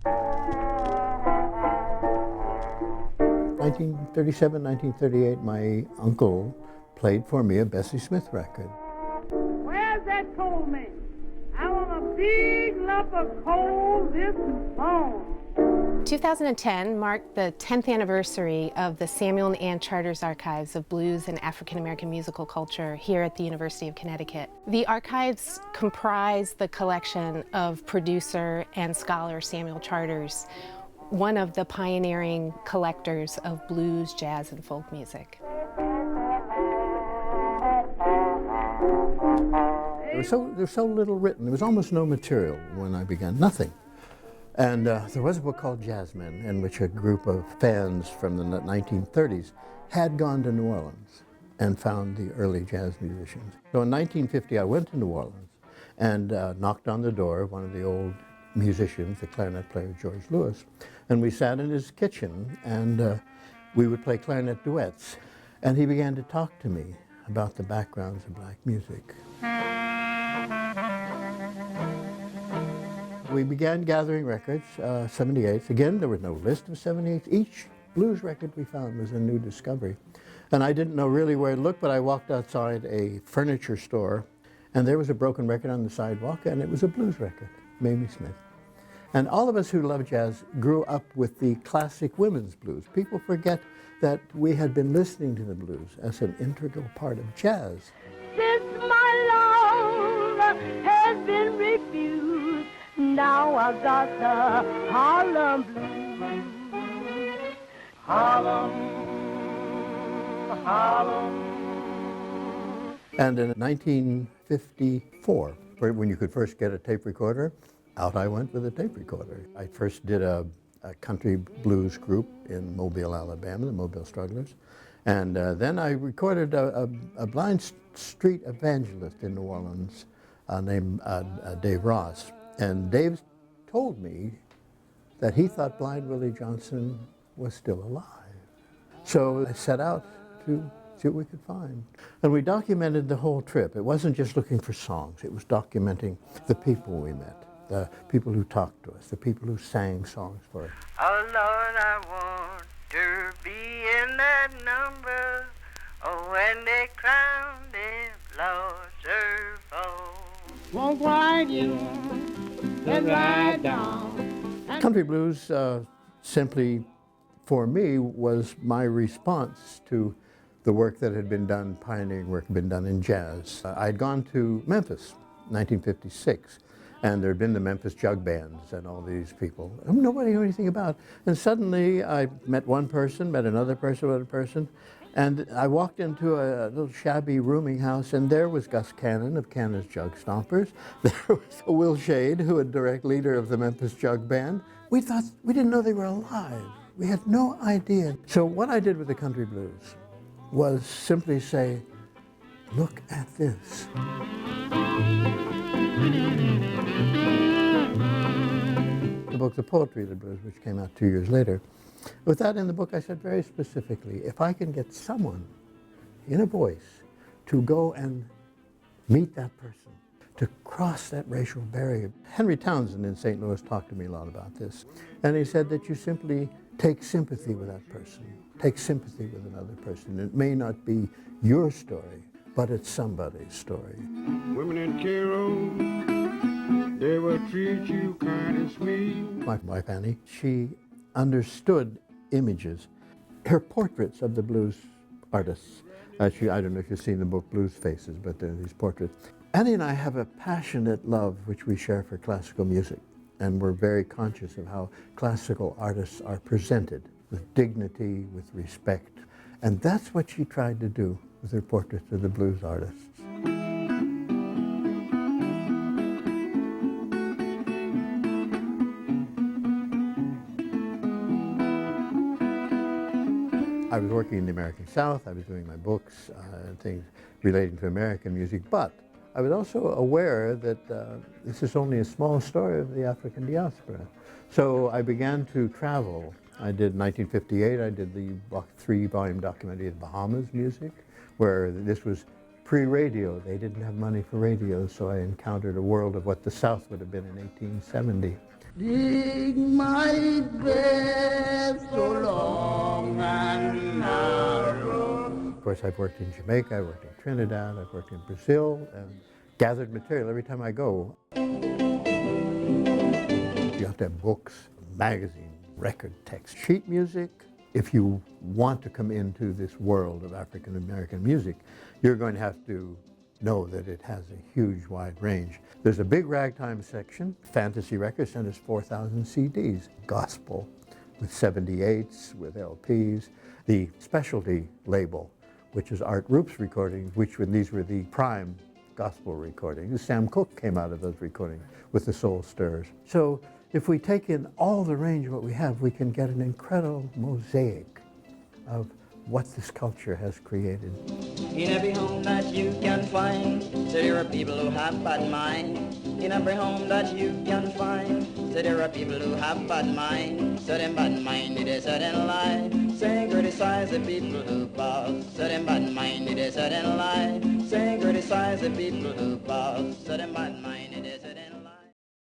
1937, 1938, my uncle played for me a Bessie Smith record. Where's that coal man? I want a big lump of coal this long. 2010 marked the 10th anniversary of the Samuel and Ann Charters Archives of Blues and African American Musical Culture here at the University of Connecticut. The archives comprise the collection of producer and scholar Samuel Charters, one of the pioneering collectors of blues, jazz, and folk music. There was so little written. There was almost no material when I began, nothing. And there was a book called Jazzmen, in which a group of fans from the 1930s had gone to New Orleans and found the early jazz musicians. So in 1950, I went to New Orleans and knocked on the door of one of the old musicians, the clarinet player George Lewis, and we sat in his kitchen and we would play clarinet duets. And he began to talk to me about the backgrounds of black music. We began gathering records, 78s. Again, there was no list of 78s. Each blues record we found was a new discovery. And I didn't know really where to look, but I walked outside a furniture store, and there was a broken record on the sidewalk, and it was a blues record, Mamie Smith. And all of us who love jazz grew up with the classic women's blues. People forget that we had been listening to the blues as an integral part of jazz. Since my love has been refused, now I got the Harlem blues. Harlem, Harlem. And in 1954, when you could first get a tape recorder, out I went with a tape recorder. I first did a country blues group in Mobile, Alabama, the Mobile Strugglers. And then I recorded a blind street evangelist in New Orleans named Dave Ross. And Dave told me that he thought Blind Willie Johnson was still alive. So I set out to see what we could find. And we documented the whole trip. It wasn't just looking for songs. It was documenting the people we met, the people who talked to us, the people who sang songs for us. Oh Lord, I want to be in that number. Oh, when they crown them, Lord, serve all. Won't grind you, then ride down. Country blues simply, for me, was my response to the work that had been done, pioneering work had been done in jazz. I'd gone to Memphis, 1956, and there had been the Memphis jug bands and all these people nobody knew anything about. And suddenly I met one person, met another person, and I walked into a little shabby rooming house, and there was Gus Cannon of Cannon's Jug Stompers. There was Will Shade, who was direct leader of the Memphis Jug Band. We didn't know they were alive. We had no idea. So what I did with the country blues was simply say, look at this. The book, The Poetry of the Blues, which came out 2 years later. With that in the book, I said very specifically, if I can get someone in a voice to go and meet that person, to cross that racial barrier. Henry Townsend in St. Louis talked to me a lot about this. And he said that you simply take sympathy with that person. Take sympathy with another person. It may not be your story, but it's somebody's story. Women in Cairo, they will treat you kind and sweet. My wife Annie, she understood images. Her portraits of the blues artists. I don't know if you've seen the book Blues Faces, but there are these portraits. Annie and I have a passionate love which we share for classical music, and we're very conscious of how classical artists are presented with dignity, with respect, and that's what she tried to do with her portraits of the blues artists. I was working in the American South, I was doing my books and things relating to American music, but I was also aware that this is only a small story of the African diaspora. So I began to travel. I did, in 1958, I did the 3-volume documentary of Bahamas music, where this was pre-radio. They didn't have money for radio, so I encountered a world of what the South would have been in 1870. Dig my grave so long and narrow. Of course, I've worked in Jamaica, I've worked in Trinidad, I've worked in Brazil, and gathered material every time I go. You have to have books, magazines, record text, sheet music. If you want to come into this world of African American music, you're going to have to know that it has a huge wide range. There's a big ragtime section. Fantasy Records sent us 4,000 CDs. Gospel with 78s, with LPs. The specialty label, which is Art Roop's recordings, these were the prime gospel recordings. Sam Cooke came out of those recordings with the Soul Stirrers. So if we take in all the range of what we have, we can get an incredible mosaic of what this culture has created. In every home that you can find, so there are people who have bad mind. In every home that you can find, so there are people who have bad mind. So them bad-minded is a certain lie. Say criticize the people who boss. So them bad-minded is a certain lie. Say criticize the people who boss. So them bad-minded is a